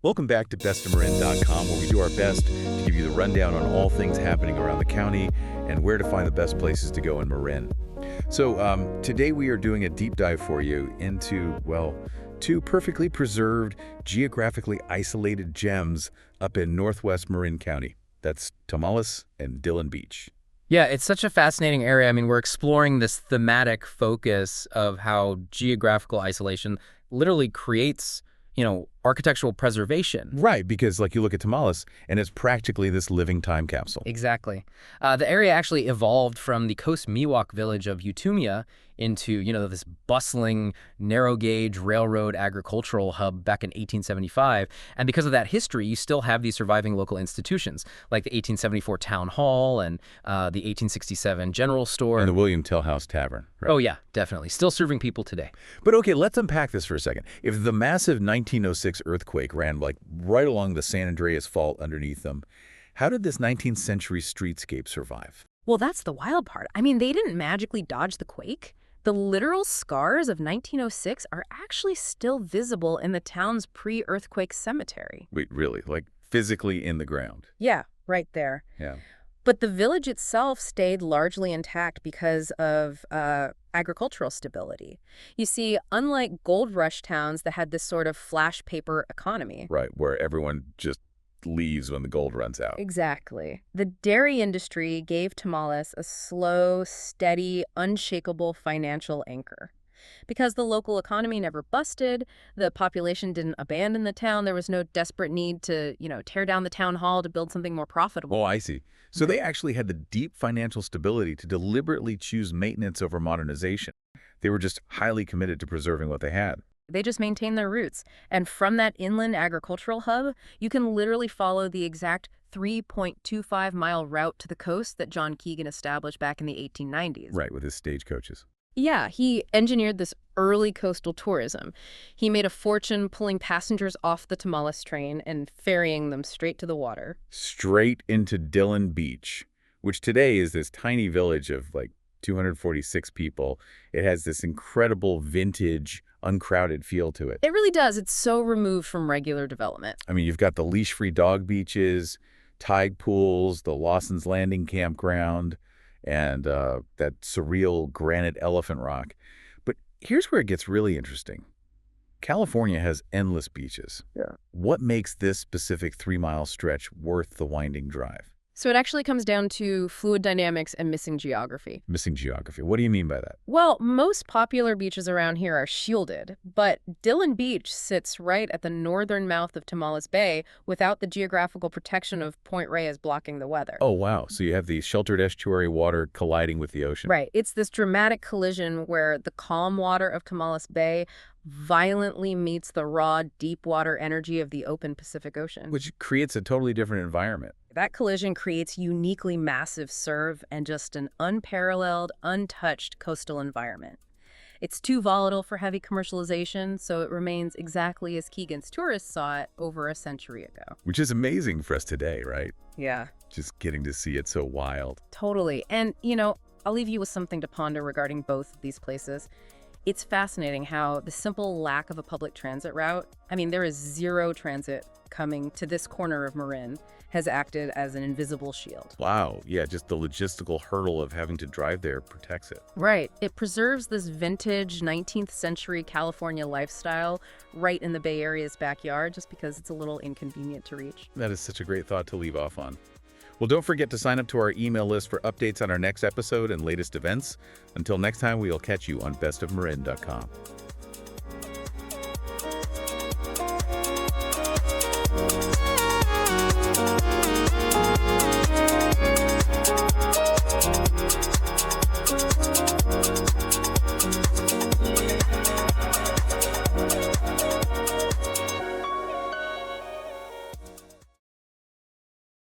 Welcome back to bestofmarin.com, where we do our best to give you the rundown on all things happening around the county and where to find the best places to go in Marin. So today we are doing a deep dive for you into, well, two perfectly preserved, geographically isolated gems up in northwest Marin County. That's Tomales and Dillon Beach. Yeah, it's such a fascinating area. I mean, we're exploring this thematic focus of how geographical isolation literally creates, architectural preservation. Right, because like you look at Tomales, and it's practically this living time capsule. Exactly. The area actually evolved from the Coast Miwok village of Utumia into, this bustling, narrow-gauge railroad agricultural hub back in 1875. And because of that history, you still have these surviving local institutions, like the 1874 Town Hall and the 1867 General Store. And the William Tell House Tavern. Right? Oh, yeah, definitely. Still serving people today. But okay, let's unpack this for a second. If the massive 1906 earthquake ran like right along the San Andreas Fault underneath them, how did this 19th century streetscape survive? Well, that's the wild part. I mean, they didn't magically dodge the quake. The literal scars of 1906 are actually still visible in the town's pre-earthquake cemetery. Wait, really? Like physically in the ground? Yeah, right there. Yeah. But the village itself stayed largely intact because of agricultural stability. You see, unlike gold rush towns that had this sort of flash paper economy. Right, where everyone just leaves when the gold runs out. Exactly. The dairy industry gave Tomales a slow, steady, unshakable financial anchor. Because the local economy never busted, the population didn't abandon the town, there was no desperate need to, tear down the town hall to build something more profitable. Oh, I see. So they actually had the deep financial stability to deliberately choose maintenance over modernization. They were just highly committed to preserving what they had. They just maintained their roots. And from that inland agricultural hub, you can literally follow the exact 3.25-mile route to the coast that John Keegan established back in the 1890s. Right, with his stagecoaches. Yeah, he engineered this early coastal tourism. He made a fortune pulling passengers off the Tomales train and ferrying them straight to the water. Straight into Dillon Beach, which today is this tiny village of like 246 people. It has this incredible vintage, uncrowded feel to it. It really does. It's so removed from regular development. I mean, you've got the leash-free dog beaches, tide pools, the Lawson's Landing campground, and that surreal granite elephant rock. But here's where it gets really interesting. California has endless beaches. Yeah. What makes this specific 3-mile stretch worth the winding drive? So it actually comes down to fluid dynamics and missing geography. Missing geography. What do you mean by that? Well, most popular beaches around here are shielded, but Dillon Beach sits right at the northern mouth of Tomales Bay without the geographical protection of Point Reyes blocking the weather. Oh, wow. So you have the sheltered estuary water colliding with the ocean. Right. It's this dramatic collision where the calm water of Tomales Bay violently meets the raw, deep water energy of the open Pacific Ocean. Which creates a totally different environment. That collision creates uniquely massive surf and just an unparalleled, untouched coastal environment. It's too volatile for heavy commercialization, so it remains exactly as Keegan's tourists saw it over a century ago. Which is amazing for us today, right? Yeah. Just getting to see it so wild. Totally. And, I'll leave you with something to ponder regarding both of these places. It's fascinating how the simple lack of a public transit route, there is zero transit coming to this corner of Marin, has acted as an invisible shield. Wow. Yeah, just the logistical hurdle of having to drive there protects it. Right. It preserves this vintage 19th century California lifestyle right in the Bay Area's backyard just because it's a little inconvenient to reach. That is such a great thought to leave off on. Well, don't forget to sign up to our email list for updates on our next episode and latest events. Until next time, we'll catch you on bestofmarin.com.